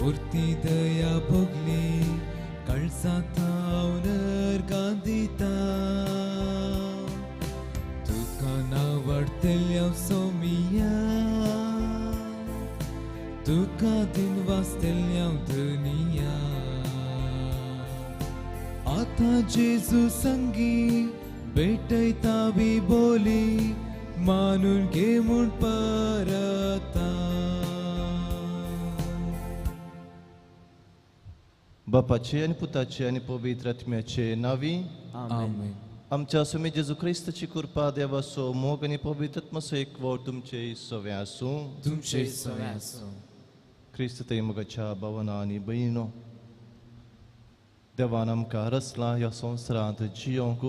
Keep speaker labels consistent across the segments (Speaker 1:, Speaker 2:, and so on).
Speaker 1: Urti daya bogli kalsata uner gandita Tukana vartelya somia Tuka din vastelya dunia Ata Jesu sangi betai tabi boli manun ke mun parata
Speaker 2: बापाचे आणि पुताचे आणि पवित्र आत्म्याचे नावी
Speaker 1: Amen.
Speaker 2: आमच्या स्वामी जेजू ख्रिस्ताची कृपा देवासो मोग आणि पवित्र आत्मासो एकवट तुमचे सवे आसूं
Speaker 1: तुमचे सवे आसूं
Speaker 2: ख्रिस्त ते मोगाच्या भावना आणि बहिणो देवान आमकां रचला ह्या संवसारांत जियोंक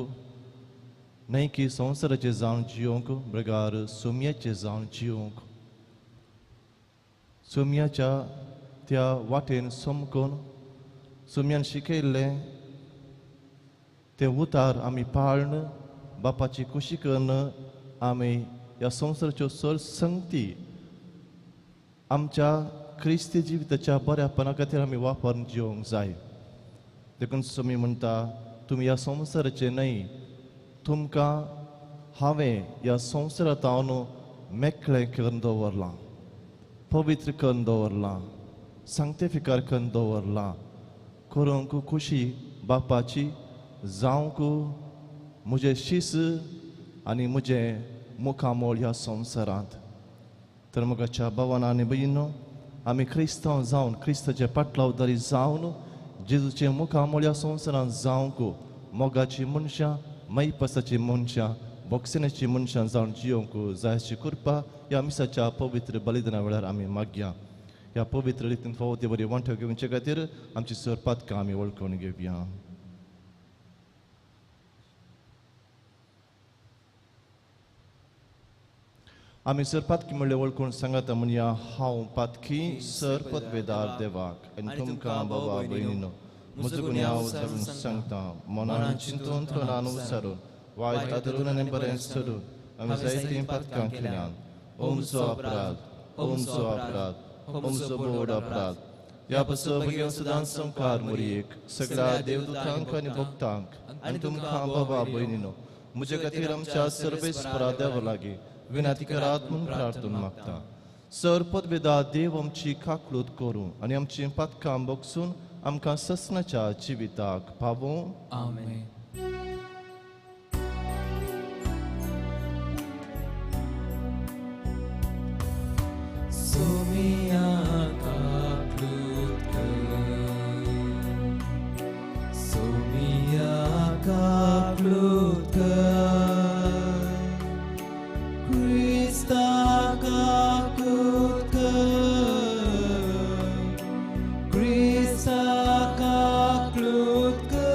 Speaker 2: न्हय की संवसाराचे जावन जियोंक बगार सोम्याचे जावन जियोंक सोम्याच्या त्या वाटेन समकून सोम्यान शिकयल्लें ते उतार आमी पाळन बापाची खुशी करून आमी ह्या संवसाराच्यो सर संगती आमच्या ख्रिस्ती जिविताच्या बऱ्यापणा खातीर आमी वापरून जिवंक जाय देखून सोमी म्हणटा तुमी ह्या संवसाराचे न्हय तुमकां हांवें ह्या संवसारांत हांव मेकळें करून दवरलां पवित्र करून दवरलां सांक्तिफिकार करून दवरलां करूंक खुशी बापाची जावंक म्हजें शीस आनी म्हजें मुखामोळ ह्या संवसारांत तर मोगाच्या भावांनो आनी भयणींनो आमी क्रिस्तांव जावन क्रिस्ताचे पाटलावदारी जावन जेजूचे मुखामोळ ह्या संवसारांत जावंक मोगाची मनशां मैपसाची मनशां भोगसण्याची मनशां जावन जियोंक जायची कृपा ह्या मिसाच्या पवित्र बलिदाना वेळार आमी मागया ह्या पवित्र रितीन फावो ती बरी वांटो घेवचे खातीर आमची सर पातकां आमी वळखून घेवया आमी सर पातकी म्हणले वळखून सांगाता म्हणया हांव पातकी सर पदवेदार देवाक आनी तुमकां बाबा भयणीनो म्हजो गुन्हे हांव धरून सांगता मनान चिंतून तोंडान विचारून वायट आदरून आनी बरें सरून आमी जायतीं पातकां केल्यात ओमचो अपराध ओमचो अपराध ओमचो बोड अपराध ह्या पासो भुरग्यांक सदांच संकार मुरीक सगळ्या देवदूतांक आनी भक्तांक आनी तुमकां बाबा भयणीनो म्हजे खातीर आमच्या सर्वेस्परा देवा लागीं विनंती करात म्हूण प्रार्थना मागता सर पदवेदा देव आमची काकूळट करूं आनी आमची पातकां भोगसून आमकां ससनाच्या जिविताक पावूं
Speaker 1: Amen. Somia kaklutka Somia kaklutka Krista kaklutka Krista kaklutka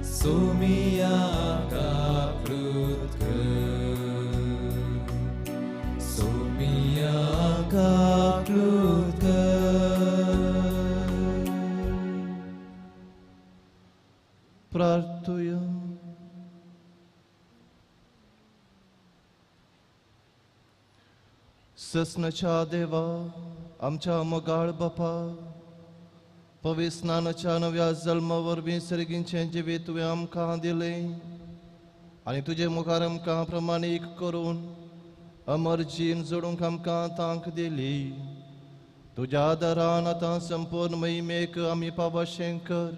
Speaker 1: Somia kaklutka Somia kaklutka
Speaker 2: प्रार्थूया ससनाच्या देवा आमच्या मोगाळ बापा पविस्नानाच्या नव्या जल्मा वरवीं सर्गींचें जिवीत तुवें आमकां दिलें आनी तुजे मुखार आमकां प्रमाणीक करून अमर जीण जोडूंक आमकां तांक दिली तुज्या आदारान आतां संपूर्ण महिमेक आमी पावशें कर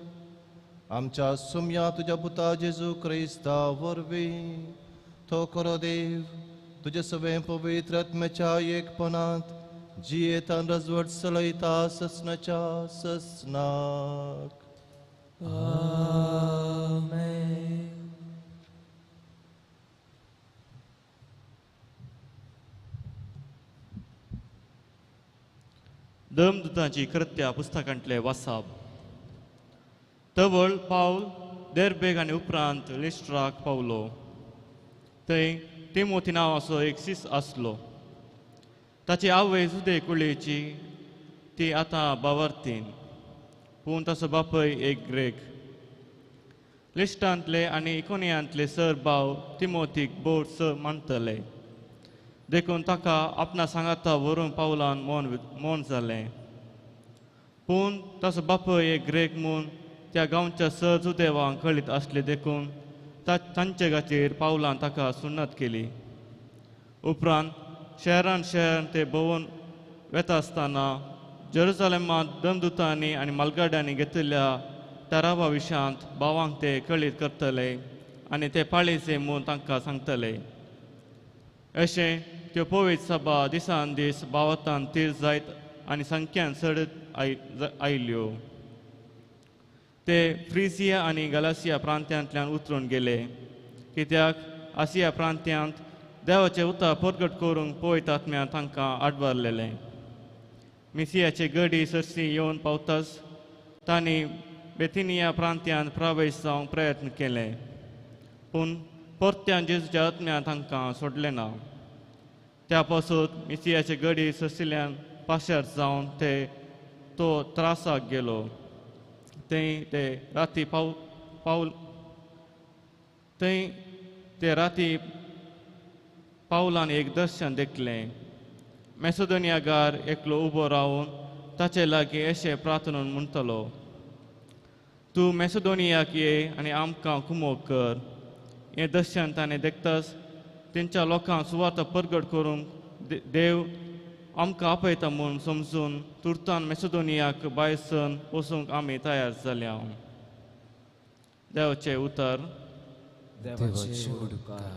Speaker 2: आमच्या सुम्या तुज्या पुता जेजू क्रिस्ता वरवीं तो खरो देव तुजे सगळे पवित्र आत्म्याच्या एकपणांत जियेत आनी रजवट चलयता ससनाच्या ससनाक
Speaker 1: Amen.
Speaker 3: दमदुतांची कृत्या पुस्तकांतले वाचप तवळ पावल देरबेग आनी उपरांत लिस्ट्राक पावलो थंय तिमोथी नांवाचो एक सीस आसलो ताची आवय जुदे कुळेची ती आतां बावर्तीन पूण ताचो बापूय एक ग्रेक लिस्टांतले आनी इकोनियांतले सर भाव तिमोथीक बोट मानतले देखून ताका आपणा सांगाता व्हरून पावलान मौन जालें. पूण ताचो बापूय एक ग्रेक म्हूण त्या गांवच्या सहज उदेवांक कळीत आसले देखून तांचे खातीर पावलान ताका सुन्नत केली. उपरांत शहरान ते भोंवून वेता आसतना जेरुसलेमांत दमदुतांनी आनी मालगाड्यांनी घेतिल्ल्या थारावा विशांत भावांक ते कळीत करतले आनी ते पाळीचे म्हूण तांकां सांगतले. अशें त्यो पवित्र सभा दिसान दीस भावातान तीर जायत आनी संख्यान चडत आयल्यो. ते फ्रिजिया आनी गलासिया प्रांत्यांतल्यान उतरून गेले, कित्याक आसिया प्रांत्यांत देवाचें उतर परगट करूंक पवित्र आत्म्यान तांकां आडवारलेलें. मिसियाचे गडी सरसी येवन पावताच तांणी बेथिनिया प्रांत्यांत प्रवेश जावंक प्रयत्न केले, पूण परत्यान जेजूच्या आत्म्यान तांकां सोडलें ना. त्या पासून मिसियाचे गडी सरसिल्ल्यान पाशार जावन तो त्रासाक गेलो. थंय ते राती पावलान एक दर्शन देखलें. मेसोदोनियागार एकलो उबो रावन ताचे लागीं अशें प्रार्थनून म्हणटलो, तूं मेसोदोनियाक ये आनी आमकां कुमोग कर. हें दर्शन ताणें देखताच तेंच्या लोकांक सुवार्ता परगट करूंक देव आमकां आपयता म्हूण समजून तुर्तान मेसोदोनियाक भायर सरून वचूंक आमी तयार जाल्या. देवाचें उतर.
Speaker 1: देवाचे उडकार.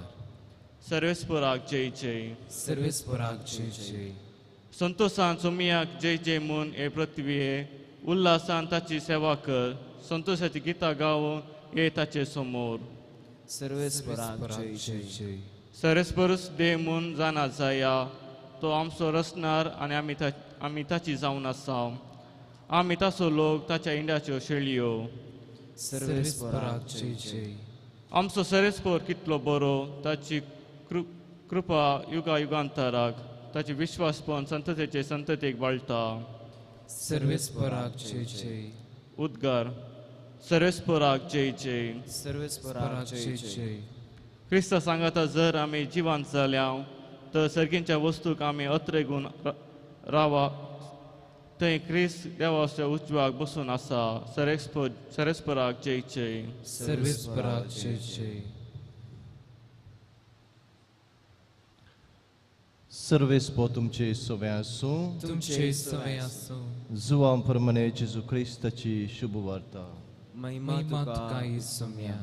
Speaker 3: सर्वेस्पराक जय जय.
Speaker 1: सर्वेस्पराक जय जय.
Speaker 3: संतोषान सोमियाक जय जय म्हूण हे पृथ्वीये उल्हासान ताची सेवा कर. संतोषाची गितां गावून ये ताचे समोर.
Speaker 1: सर्वेस्पराक जय जय.
Speaker 3: सर्वेस्परूस देव म्हूण जाणा जाया. तो आमचो रचणार आनी आमी ताची जावन आसा. आमी ताचो लोक ताच्या इंड्याच्यो शेळयो.
Speaker 1: सर्वेस्पराक जय जय.
Speaker 3: आमचो सर्वेस्पर कितलो बरो. ताची कृपा युगा युगांतराक. ताची विश्वासपण संततेचे संततेक वाळटा.
Speaker 1: सर्वेस्पराक जय जय.
Speaker 3: उद्गार. सर्वेस्पराक जय जय.
Speaker 1: सर्वेस्पराक जय जय.
Speaker 3: क्रिस्ता सांगाता जर आमी जिवंत जाल्या तर सर्गींच्या वस्तूक आमी अत्रेगून रावा. थंय क्रिस्त देवाच्या उजवाक बसून आसा. सर्वेस्पराक जय जय.
Speaker 1: सर्वेस्पराक जय जय.
Speaker 2: सर्वेस्पो तुमचे सोवे आसूं.
Speaker 1: तुमचे सवय आसूं.
Speaker 2: जुवां प्रमाणे जेजू क्रिस्ताची शुभ वार्ता.
Speaker 1: महिमा तुका येसुम्या.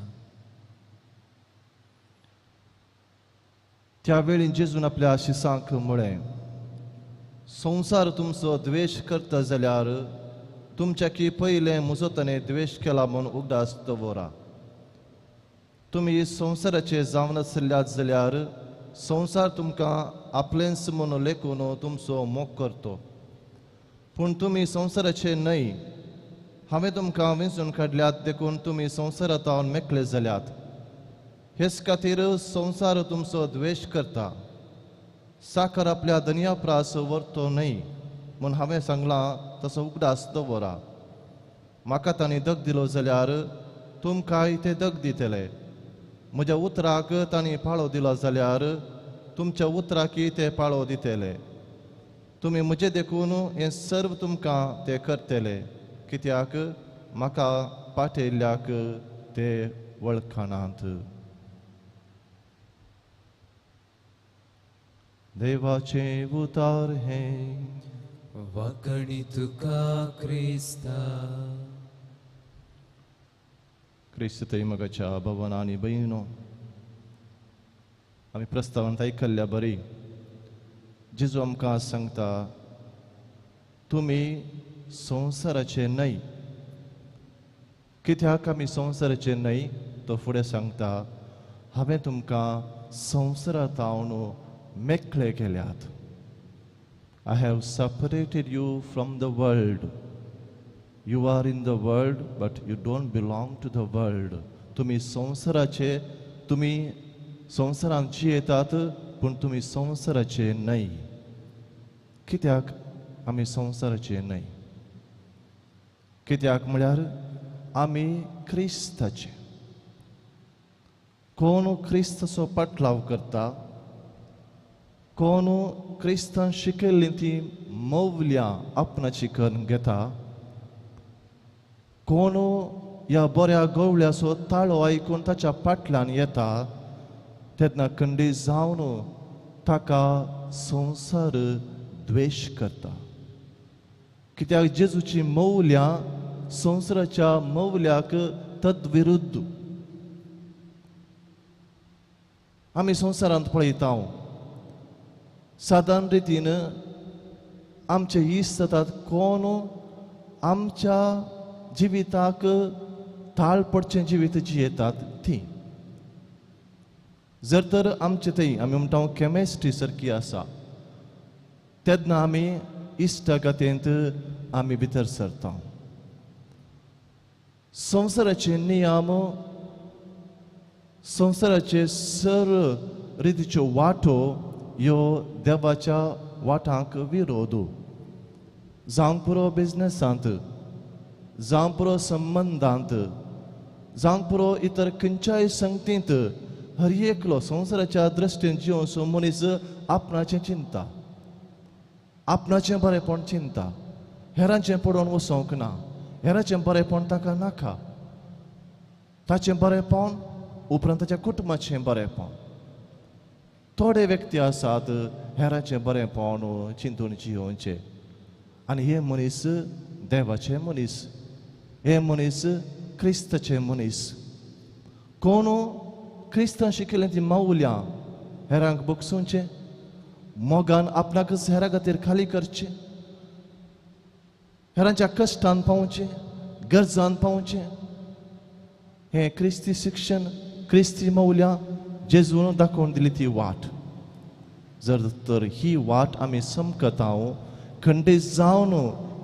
Speaker 2: त्यावेळी जेजून आपल्या शिसांक म्हळें, संवसार तुमचो द्वेश करता जाल्यार तुमच्या की पयलें म्हजो ताणें द्वेश केला म्हूण उगडास दवरा. तुमी संवसाराचे जावन आसल्यात जाल्यार संवसार तुमकां आपलेंच म्हूण लेखून तुमचो मोग करतो. पूण तुमी संवसाराचे न्हय. हांवें तुमकां वेंचून काडल्यात देखून तुमी संवसारांत मेकळे जाल्यात. हेच खातीर संवसार तुमचो द्वेश करता. साकर आपल्या धन्या प्रास व्हरतो न्हय म्हूण हांवें सांगलां तसो उगडास दवरा. म्हाका तांणी दग दिलो जाल्यार तुमकांय ते दग दितले. म्हज्या उतराक तांणी पाळो दिलो जाल्यार तुमच्या उतराकी ते पाळो दितले. तुमी म्हजे देखून हें सर्व तुमकां ते करतले, कित्याक म्हाका पाठयल्ल्याक ते वळखनात. देवाचे उतार हे
Speaker 1: वाकणी तुका क्रिस्ता.
Speaker 2: क्रिस्त मगाच्या भवन आनी भयणो, आमी प्रस्तावांत आयकल्ल्या बरी जेजू आमकां सांगता, तुमी संवसाराचे न्हय. कित्याक आमी संवसाराचे न्हय तो फुडें सांगता, हांवें तुमकां संवसारांत मेकळे केल्यात. I have separated you from the world. You are in the world, but you don't belong to the world. तुम्ही संवसाराचे, तुम्ही संवसारांत जियेतात, पूण तुम्ही संवसाराचे न्हय. कित्याक आमी संवसाराचे न्हय? कित्याक म्हळ्यार आमी क्रिस्ताचे. कोण क्रिस्ताचो पाटलाव करता कोणू क्रिस्तान शिकयल्ली ती मौल्यां आपणाची करून घेता, कोणू ह्या बऱ्या गवळ्याचो ताळो आयकून ताच्या फाटल्यान येता, तेन्ना खंडी जावन ताका संवसार द्वेश करता. कित्याक जेजूची मौल्यां संवसाराच्या मौल्याक तद्विरुद्ध. आमी संवसारांत पळयता सादारण रितीन आमचे इश्ट जातात कोण आमच्या जिविताक ताळ पडचें जिवीत जियेतात ती. जर तर आमचे थंय आमी म्हणटा कॅमेस्ट्री सारकी आसा, तेन्ना आमी इश्टागतेंत आमी भितर सरता. संवसाराचे नियम, संवसाराचे सर रितीच्यो वाटो ह्यो देवाच्या वाटांक विरोध. जावंक पुरो बिझनेसांत, जावं पुरो संबंदांत, जावंक पुरो इतर खंयच्याय संगतींत हर एकलो संवसाराच्या दृश्टीन जिवोसो मनीस आपणाचें चिंता, आपणाचें बरेपण चिंता. हेरांचें पडोवन वचोंक ना, हेरांचें बरेपण ताका नाका. ताचें बरेपण उपरांत ताच्या कुटुंबाचें बरेपण. थोडे व्यक्ती आसात हेरांचें बरेपण चिंतून जियोवचे, आनी हे मनीस देवाचे मनीस, हे मनीस क्रिस्ताचे मनीस. कोण क्रिस्तान शिकयलें ती मौल्यां हेरांक बोगसूंचे, मोगान आपणाकच हेरां खातीर खाली करचें, हेरांच्या कश्टान पावचें, गरजान पावचें. हें क्रिस्ती शिक्षण, क्रिस्ती मौल्यां जेजून दाखोवन दिली ती वाट. जर तर ही वाट आमी समकता खंडीत जावन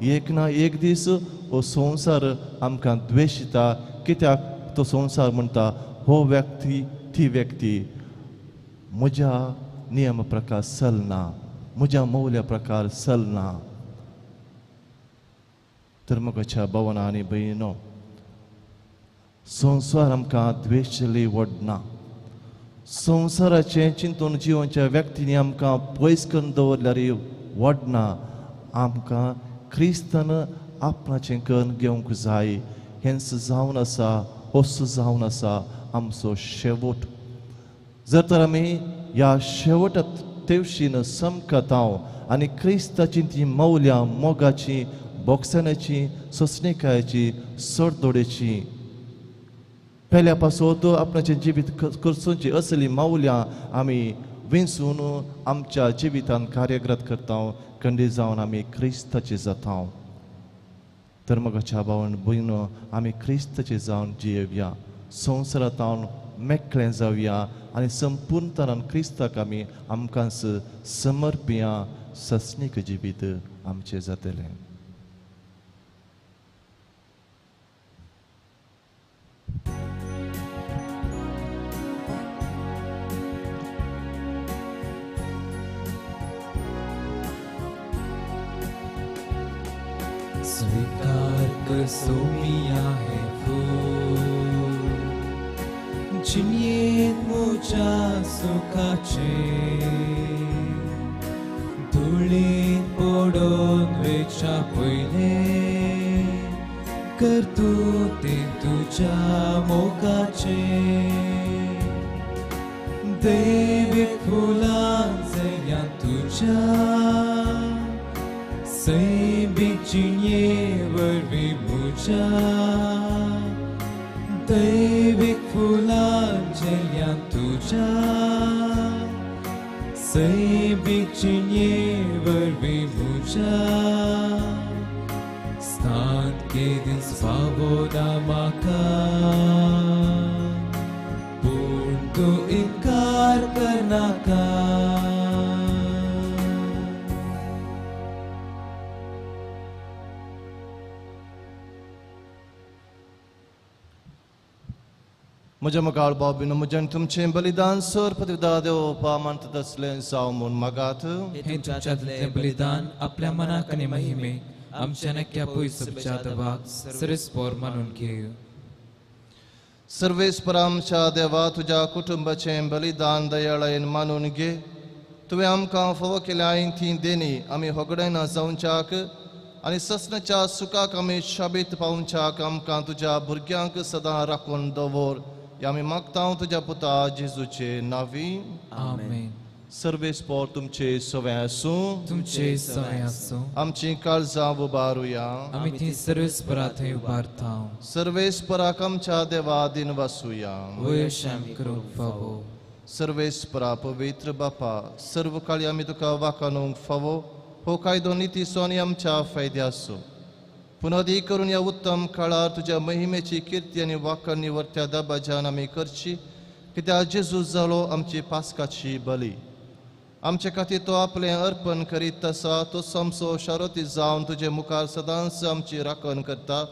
Speaker 2: एक ना एक दीस हो संवसार आमकां द्वेशिता. कित्याक तो संवसार म्हणटा हो व्यक्ती ती व्यक्ती म्हज्या नियम प्रकार चलना, म्हज्या मौल्या प्रकार चलना. तर म्हज्या भावांनो आनी भयणींनो, संवसार आमकां द्वेशली वडना. संवसाराचें चिंतून जिवोवच्या व्यक्तींनी आमकां पयस करून दवरल्यार वडना. आमकां क्रिस्तान आपणाचें करून घेवंक जाय. हेंच जावन आसा, होस जावन आसा आमचो शेवट. जर तर आमी ह्या शेवट तेवशीन समकता आनी क्रिस्ताची ती मौल्यां मोगाची, बोगसण्याची, सोंसणीकायेची, सरदोडेची पयल्या पासून आपणाचें जिवीत करचोची असली मौल्यां आमी विंसून आमच्या जिवितांत कार्यरत करता. खंडीत जावन आमी क्रिस्ताचे जाता. तर म्हज्या भावान भयणो, आमी क्रिस्ताचे जावन जियेवया, संवसारांत मेकळें जावया आनी संपूर्ण तरान क्रिस्ताक आमी आमकांच समर्पिया. सस्नीक जिवीत आमचें जातलें.
Speaker 1: स्वीकार कर सोमिया है फूल, जिन्येत म्हज्या सुखाचे, धुळेत पडोन वेच्या पयलें कर तूं तें तुज्या मोगाचे. देवीक फुलां जया तुज्या सैबीक जिणे वरवीं म्हज्या. दैवीक फुलां जया तुज्या सैबीक जिणे वरवीं म्हज्या. स्थान केदीन स्वाबोदा म्हाका, पूण तूं इन्कार करनाका.
Speaker 2: म्हज्या मगाळ बाबीन म्हज्यान तुमचें बलिदान सर प्रतिदा देवपा मानता तसलें जावं म्हूण मागात.
Speaker 1: हे तुमच्यातलें बलिदान आपल्या मनाक आनी महिमेक आमच्या नक्या पयसुच्या दबाक सरस्पोर मानून घेय.
Speaker 2: सर्वेस्परा आमच्या देवा, तुझ्या कुटुंबाचें बलिदान दयाळेन मानून घे. तुवें आमकां फोव केल्या आईन ती देणी आमी होगडायना जावच्याक आनी ससनाच्या सुखाक आमी शाबीत पावच्याक आमकां तुज्या भुरग्यांक सदां राखून दवर हे आमी मागता तुज्या पुता जेजूचे नांवी
Speaker 1: आमेन.
Speaker 2: सर्वेस्पोर तुमचे सवय आसूं
Speaker 1: तुमचे सवय आसूं.
Speaker 2: आमची काळजां उबारुया
Speaker 1: आमी ती सर्वेस्परा थंय उबारता.
Speaker 2: सर्वेस्पराक आमच्या देवा दिन वासुया
Speaker 1: वयशाम करूंक फावो.
Speaker 2: सर्वेस्परा पवित्र बापा सर्व काळी आमी तुका वाखाणूंक फावो हो कायदो नितीसो आनी आमच्या फायद्याचो पुनदी करून ह्या उत्तम काळार तुज्या महिमेची कीर्ती आनी वाखाण निवर्त्या दाबाज्यान आमी करची कित्याक जेजू जालो आमची पास्काची बली आमचे खातीर तो आपलें अर्पण करीत तसा तो समसो शारोती जावन तुजे मुखार सदांच आमची राखण करता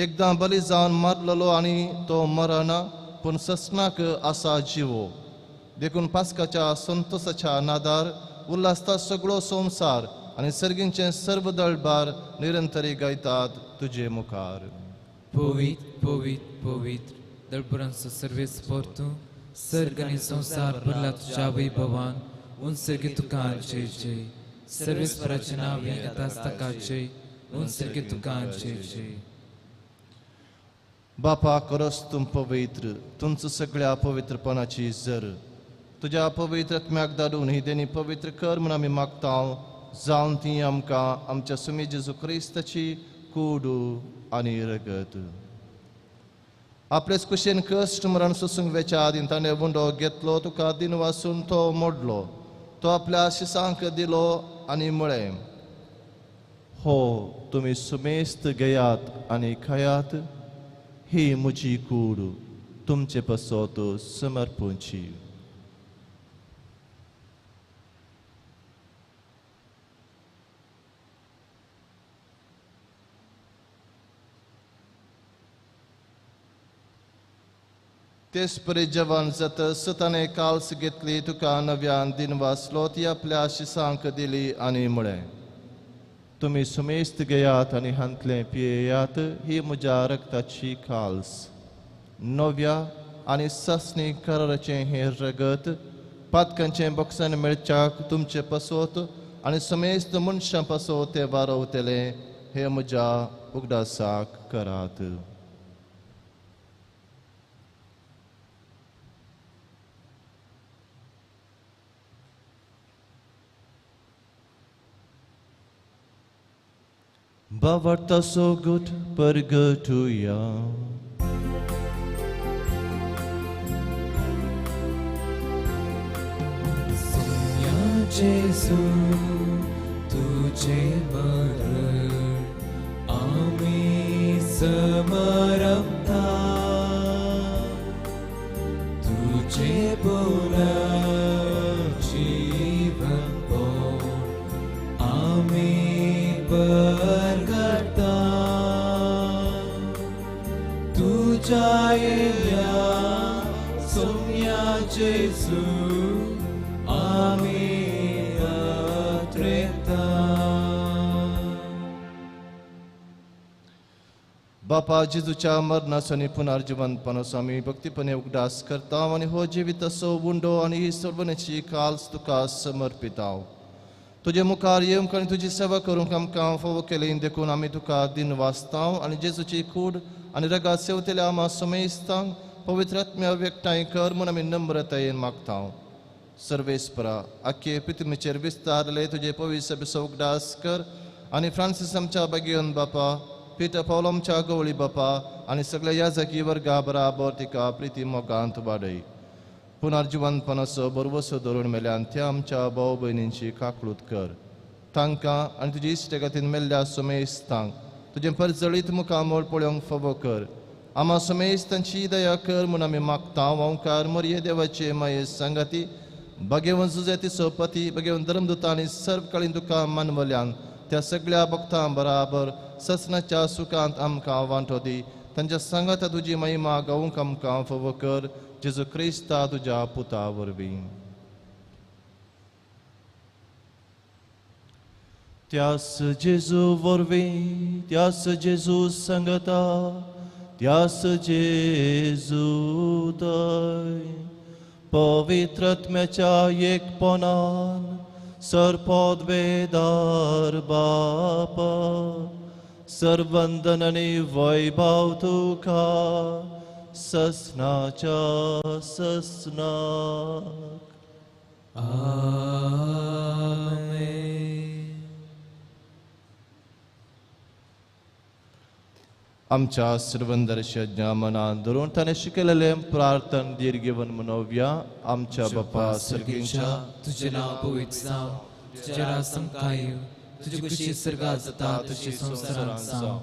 Speaker 2: एकदां बली जावन मारलेलो आनी तो मरना पूण ससनाक आसा जिवो देखून पास्काच्या संतोषाच्या नादार उल्हासता सगळो संवसार आनी सर्गींचे सर्व दळबार निरंतरी गायतात तुजे मुखार
Speaker 1: Povit, povit, povit, दळपुरांचो सर्वेस्पोर तूं सर्ग आनी संवसार भरला तुज्या वैभवान उंसर्गी तुका जय जय. सर्वेस्पराचें नांव येताच ताका जय. उंसर्गी तुका जय जय.
Speaker 2: बापा खरोच तूं पवित्र तुमचो सगळ्या पवित्रपणाची जर तुज्या पवित्र आत्म्याक धाडून ही देणी पवित्र कर म्हूण आमी मागता जावन ती आमकां आमच्या सुमी जेजू क्रिस्ताची कूड आनी रगत आपलेच कुशेन कश्ट मरण सोसूंक वेच्या आदीं ताणें वुंडो घेतलो तुका दिन वासून तो मोडलो तो आपल्या शिसांक दिलो आनी म्हळें हो तुमी सुमेस्त घेयात आनी खायात ही म्हजी कूड तुमचे पसोत समर्पूची तेच परी जवान जातस ताणें काल्स घेतली तुका नव्यान दिन वाचलो ती आपल्या शिसांक दिली आनी म्हळें तुमी सुमेस्त घेयात आनी हांतलें पियेयात ही म्हज्या रक्ताची काल्स नव्या आनी ससनी कराराचें हें रगत पातकांचें बॉक्सान मेळच्याक तुमचे पसोत आनी समेस्त मनशां पसोत तें वारवतलें हे म्हज्या उगडासाक करात Bavarta so good pergatuya
Speaker 1: Sonia Jesu तुझे मरण आम्ही समरमता तुझे बोला जीवन आम्ही परगटा तुझ्या येल्या सोम्या जेसू आम्ही अत्रेता
Speaker 2: बापा जेजूच्या मरणासनी पुनर्जीवनपणास आमी भक्तीपणे उगडास करता आनी हो जिवीत असो वुंडो आनी ही सर्वनाची काल्स तुका समर्पिताव तुजे मुखार येवंक आनी तुजी सेवा करूंक आमकां फोव केलें देखून आमी तुका दिन वाचतां आनी जेजूची कूड आनी रगात सेवतल्या आमा समेस्तांक पवित्र आत्म्या व्यक्ताय कर म्हूण आमी नम्रतायेन मागता सर्वेस्परा आख्खे पृथ्वीचेर विस्तारले तुजे पवित्र सभेचो उगडास कर आनी फ्रांसीस आमच्या बागेन बापा पिटर पौल आमच्या गवळी बापा आनी सगळ्या याजकी वर्गा बराबर तिका प्रिती मोगांत वाडय पुनर्जीवनपणाचो बरवसो धरून मेल्यान त्या आमच्या भाव भयणींची काकळूत कर तांकां आनी तुजी इश्टगातीन मेल्ल्या सुमेस्तांक तुजें परजळीत मुखामोळ पळोवंक फोव कर आमा सुमेस्तांची दया कर म्हूण आमी मागता ओंकार मरिये देवाचे माये सांगाती भगेवन जुजेतीचो पती भगेवन धर्मदूता आनी सर्व काळीन तुका मानवल्यान त्या सगळ्या भक्तां बराबर ससनाच्या सुखांत आमकां वांटो दी तांच्या सांगाता तुजी महिमा गावूंक आमकां फोव कर जेजू क्रिस्ता तुज्या पुता वरवीं त्यास जेजू वरवीं त्यास जेजू सांगता त्यास जेजू दय पवित्रात्म्याच्या एकपणान सरपदवेदार बापा सर्वंदन आणि वैभव तुका ससनाच्या ससनाक.
Speaker 1: आमेन.
Speaker 2: आमच्या सर्वंदर्शज्ञा मनान धरून ताणें शिकयलेलें प्रार्थन दीर्घवन मनोवया. आमच्या बापा सर्गीच्या
Speaker 1: तुझे नाव पवित्र जाव, तुझे राज समकाय, तुझी कुशी सर्गात जाता तशी संसारात जाव.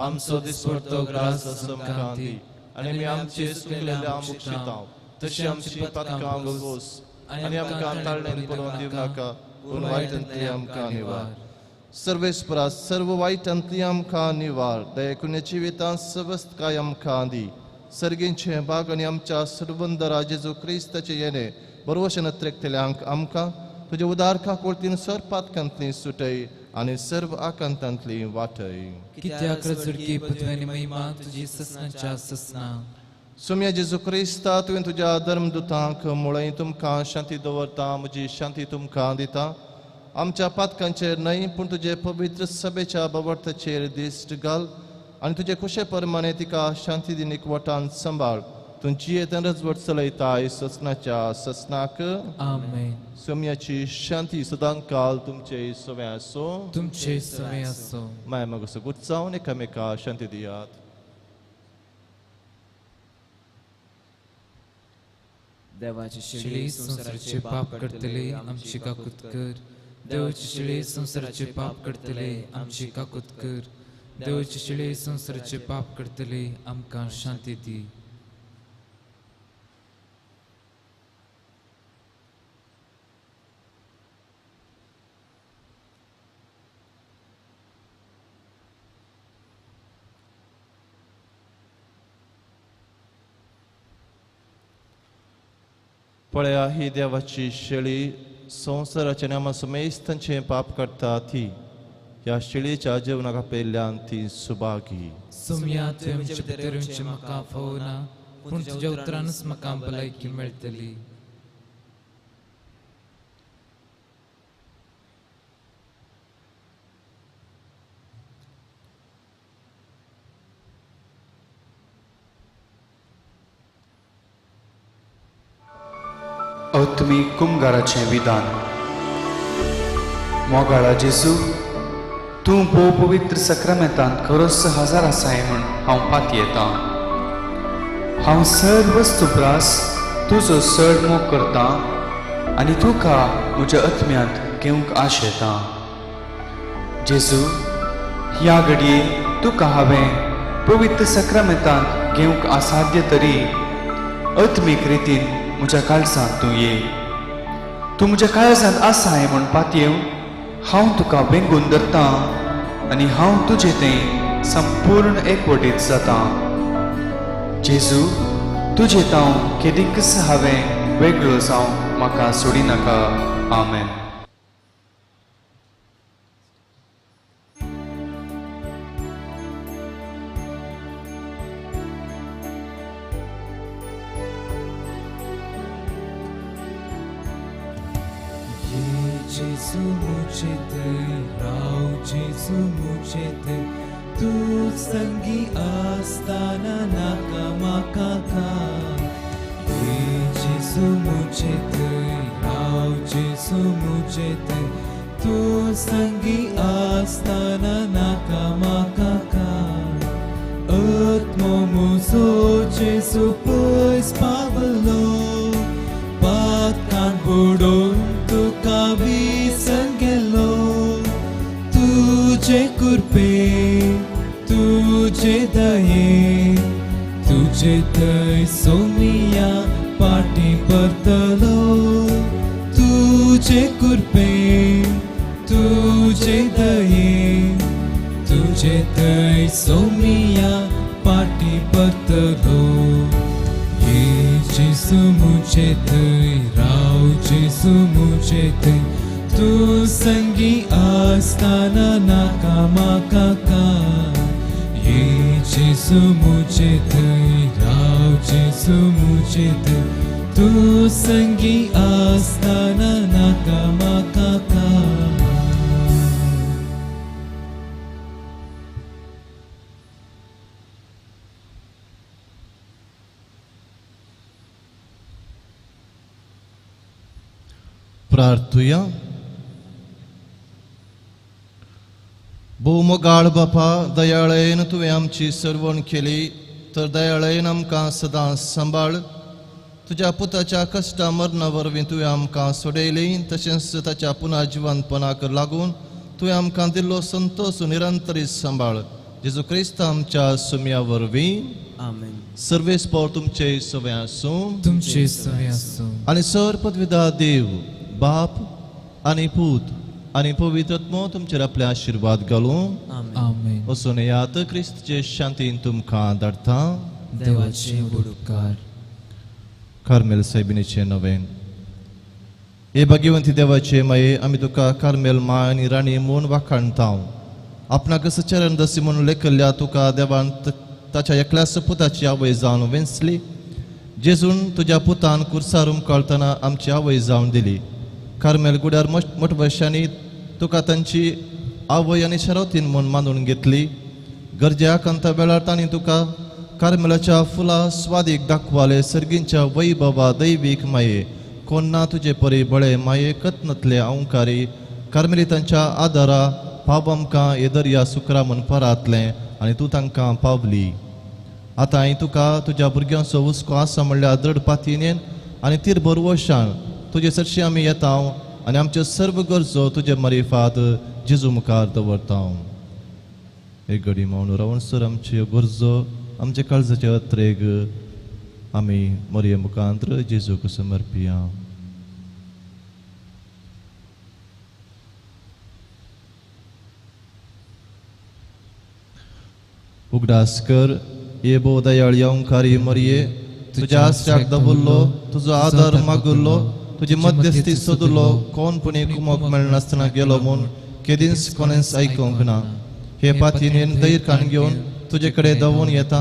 Speaker 1: आमचो दिसपडतो ग्रास समकांती आनी आमचे सुकलेल्या मुक्षितांव तशी आमची पातकां घोस आनी आमकां ताळणेन पडोवन दिवं नाका, पूण वायटांतली आमकां निवार. सर्वेस्परा सर्व वायटांतली आमकां निवार. दयेकुण्याची वितां सवस्त काय आमकां दी. सर्गींचे भाग आनी आमच्या सर्वंदरा जेजू क्रिस्ताचे येणे बरोवशेन त्रेकतल्यांक आमकां तुजे उदारका कोळतीन सर पातकांतली सुटय आनी सर्व आकांतांतली वाटय. कित्याक रचडकी पृथ्वी महिमा तुजी ससनाच्या ससना.
Speaker 2: सुम्या जेजू क्रिस्ता तुवें तुज्या धर्मदुतांक मुळय तुमकां शांती दवरता, म्हजी शांती तुमकां दिता. आमच्या पातकांचेर न्हय पूण तुजे पवित्र सभेच्या बवर्थाचेर दिश्ट घाल आनी तुजे कुशे प्रमाणे तिका शांती दिन एकवटान सांबाळ. तुमची येतन रजवट चलयताय ससनाच्या ससनाक.
Speaker 1: आमेन.
Speaker 2: सोम्याची शांती सदां काल तुमचे सवे आसो.
Speaker 1: तुमचे सवे असो.
Speaker 2: माय मगस गुटचावन एकामेका शांती दियात.
Speaker 4: देवाची
Speaker 1: शिळे संसाराचे पाप करतले आमची काकूत कर. देवाची शिळे संसाराचे पाप करतले आमची काकूत कर. देवाची शिळे संसाराचे पाप करतले आमकां शांती दी.
Speaker 2: पळया ही देवाची शेळी संसाराच्या नामा समेस्तांचे पाप करता ती. ह्या शेळीच्या जेवणाका पेल्यान ती सुभागी.
Speaker 1: सुम्या तुवें आमचे पितरांचे म्हाका फोवना, पूण तुज्या उतरानच म्हाका भलायकी मेळटली.
Speaker 5: अवतमी कुमगाराचे विधान. मोगाळा जेजू, तूं भोव पवित्र सक्रामेंतांत खरोच हजर आसाय म्हूण हांव पाती येता. हांव सर वस्तुप्रास तुजो चड मोग करता आनी तुका म्हज्या आत्म्यांत घेवंक आश येता. जेजू, ह्या घडये तुका हांवें पवित्र सक्रामेंतांत घेवंक असाध्य तरी आत्मीक रितीन म्हज्या काळजांत तूं ये. तूं म्हज्या काळजांत आसाय म्हूण पातयेव हांव तुका वेंगून धरता आनी हांव तुजें तें संपूर्ण एकवटीत जाता. जेजू, तुजें तांव केदींकच हांवें वेगळो जावं म्हाका सोडिनाका. आमेन.
Speaker 1: Gesù mucete, rau Gesù mucete, tu sangi astana naka makaka. Gesù mucete, rau Gesù mucete, tu sangi astana naka makaka. Atmo muso Gesù pois pavalo, patkan bodon तुका विसंगेलो. तुझे कृपे तुझे दये तुझे दय सोमिया पाटी परतलो. तुझे कृपे तुझे दये तुझे दय सोमिया पाटी परतलो. Gesù mucete, rau Gesù mucete, tu sangi astana naka makaka. Gesù mucete, rau Gesù mucete, तू संगी असताना नाका माका काय.
Speaker 2: प्रार्थुया. भोवमोगाळ बापा, दयाळेन तुवें आमची सरवण केली, तर दयाळेन आमकां सदां सांबाळ. तुज्या पुताच्या कश्टा मरणा वरवीं तुवें आमकां सोडयली, तशेंच ताच्या पुनर्जिवंतपणाक लागून तुवें आमकां दिल्लो संतोश निरंतरीत सांबाळ. जेजू क्रिस्त आमच्या सुम्या वरवीं
Speaker 4: आमेन.
Speaker 2: सर्वेस्पर तुमचे सवे आसूं.
Speaker 1: तुमचे सवे आसूं.
Speaker 2: आनी सर पदवीदार देव, बाप आनी पूत आनी पवित्र आत्मो तुमचेर आपले आशिर्वाद घालूं.
Speaker 1: आमेन.
Speaker 2: वचून येयात. क्रिस्तचे शांतीन तुमकां धाडटा.
Speaker 1: देवाचे उपकार.
Speaker 2: कार्मेल सायबिणीचे नवेन. हे भाग्यवंती देवाचे माये, आमी तुका कार्मेल माय आनी राणी म्हूण वाखाणता. आपणाक सचरण दसी म्हणून लेखल्या तुका देवान ताच्या एकल्याच पुताची आवय जावन वेंचली. जेजून तुज्या पुतान कुर्सारूम कळतना आमची आवय जावन दिली. कार्मेल गुड्यार मोठवर्षांनी तुका तांची आवय आनी शरवतीन म्हूण मानून घेतली. गरजेक अंत वेळार तांणी तुका कार्मेलाच्या फुला स्वादीक दाखवाले. सर्गींच्या वैभवा दैवीक माये, कोण ना तुजे परी बळे माये कत्नतले अवंकारी. कार्मेलितांच्या आदारा पाव आमकां हे दर्या सुकरा म्हूण परातले आनी तूं तांकां पावली. आतां हांवें तुका तुज्या भुरग्यांचो हुस्को आसा म्हणल्यार दृढ पातयेन आनी तीर बरवशान तुजे चडशे आमी येता आनी आमच्यो सर्व गरजो तुजे मरिफात जेजू मुखार दवरता. एक घडी मौन रावन सर आमच्यो गरजो आमचे काळजाच्या अत्रेक आमी मरिये मुखांतर जेजूक समर्पिया. उगडास कर. ये बो दयाळ ओंकारी मरिये, तुज्या आस्त्याक दवरलो, तुजो आदार मागुल्लो, तुजी मध्यस्थी सोदलो, कोणपणी कुमोक मेळनासतना गेलो म्हूण केदींच कोणेंच आयकूंक ना. हे पातयेन दैर्यान घेवन तुजे कडेन धांवून येता.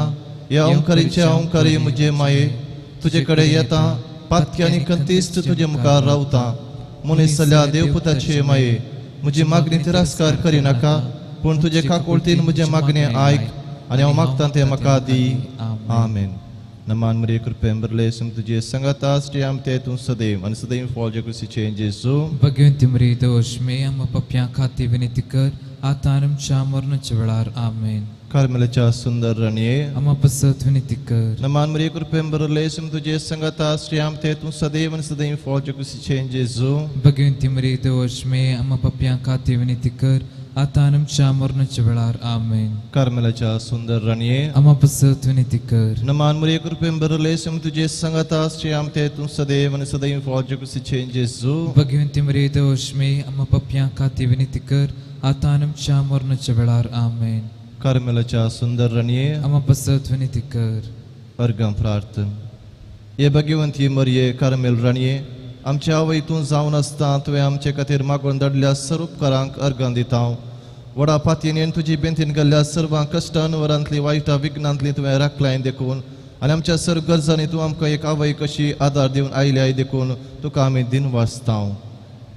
Speaker 2: ह्या ओंकारीचे ओंकारी म्हजे माये, तुजे कडेन येता. पातक्यांनी कंतिस्त तुजे मुखार रावता. मनीस जाल्या देवपुताचे माये, म्हजी मागणी तिरस्कार करिनाका, पूण तुजे काकुळतीन म्हजे मागणे आयक आनी हांव मागतां तें म्हाका दी. आमेन. नमान मरिये कृपेन बरले संग तुजे संगता आम ते तूं सदैव आनी सदैव फॉल क्रिस्तीचे जेजू.
Speaker 1: भगवंती मरिये दोष में आम पप्या खाती विनंती कर, आतारम च्या मरणाच्या वेळार. आमेन.
Speaker 2: कार्मेलाच्या सुंदर राणये,
Speaker 1: आम पसत विनंती कर.
Speaker 2: नमान मरिये कृपेन बरले संग तुजे संगता आम ते तूं सदैव आनी सदैव फॉल क्रिस्तीचे जेजू.
Speaker 1: भगवंती मरिये दोष में आम पप्या खाती विनंती कर, आतारम च्या मरणाच्या वेळार. आमेन.
Speaker 2: कार्मेलाच्या सुंदर राणये,
Speaker 1: आम पसत विनंती कर.
Speaker 2: नमान मरिये कृपेन बरले संग तुजे संगता आम ते तूं सदैव आनी सदैव फॉल क्रिस्तीचे जेजू.
Speaker 1: भगवंती मरिये दोष में आम पप्या खाती विनंती कर, आतारम च्या मरणाच्या वेळार. आमेन.
Speaker 2: कार्मेलाच्या सुंदर राणये,
Speaker 1: आम पसत विनंती कर.
Speaker 2: अर्गां प्रार्थना. ये भाग्यवंती मरिये कार्मेल राणये, आमच्या आवय तूं जावन आसता तुवें आमचे खातीर मागून धाडल्या सर्व उपकारांक अर्गां दिता. व्हडा पातयेन तुजी बेंतीन घाल्ल्या सर्व कश्टांवरांतली वायटा विघ्नांतली तुवें राखलाय देखून आनी आमच्या सर्व गरजांनी तूं आमकां एक आवय कशी आदार दिवन आयल्याय देखून तुका आमी दिन वाचता.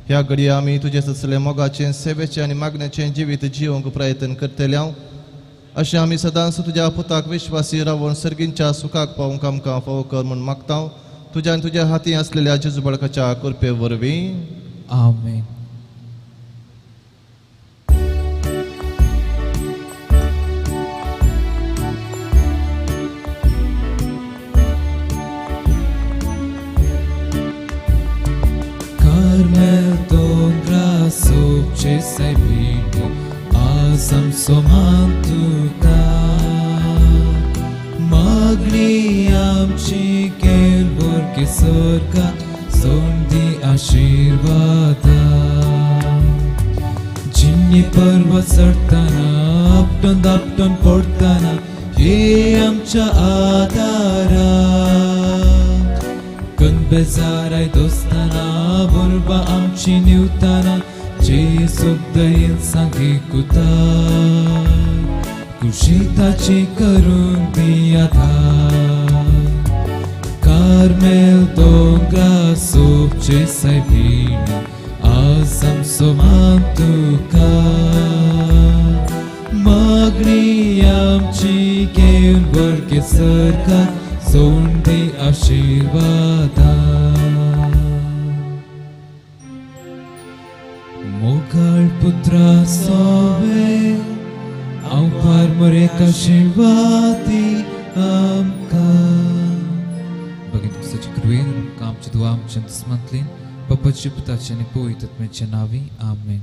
Speaker 2: ह्या घडये आमी तुजे ससले मोगाचें सेवेचें आनी मागण्याचें जिवीत जिवंक प्रयत्न करतल्या. अशें आमी सदांच तुज्या पुताक विश्वासी रावन सर्गींच्या सुखाक पावूंक आमकां फावो कर म्हूण मागता. तुज्या आनी तुज्या हाती आसलेल्या जेजू बाळकाच्या कृपे वरवीं.
Speaker 1: आमेन. Carmel do braço che sai vindo, asam somantuta. Magni amchi kelbor ke sorga, sondi ashirvada. Jinni parvat sartana, apton portana, ye amcha adara. Când bezarai dostana, vorba amci niutana, ce subdăin sangi kutar, cușita ce cărundia ta. Carmel donga subce sai bine Azam somam tuka Magniam ci geun varge sarka Zondi ashirvada Mogal putra sove Au parmore kashirvati amka Bagit ko sa chikruin, kam chiduam chantas mantlin, papachipta chani po itat me chanavi. Amen.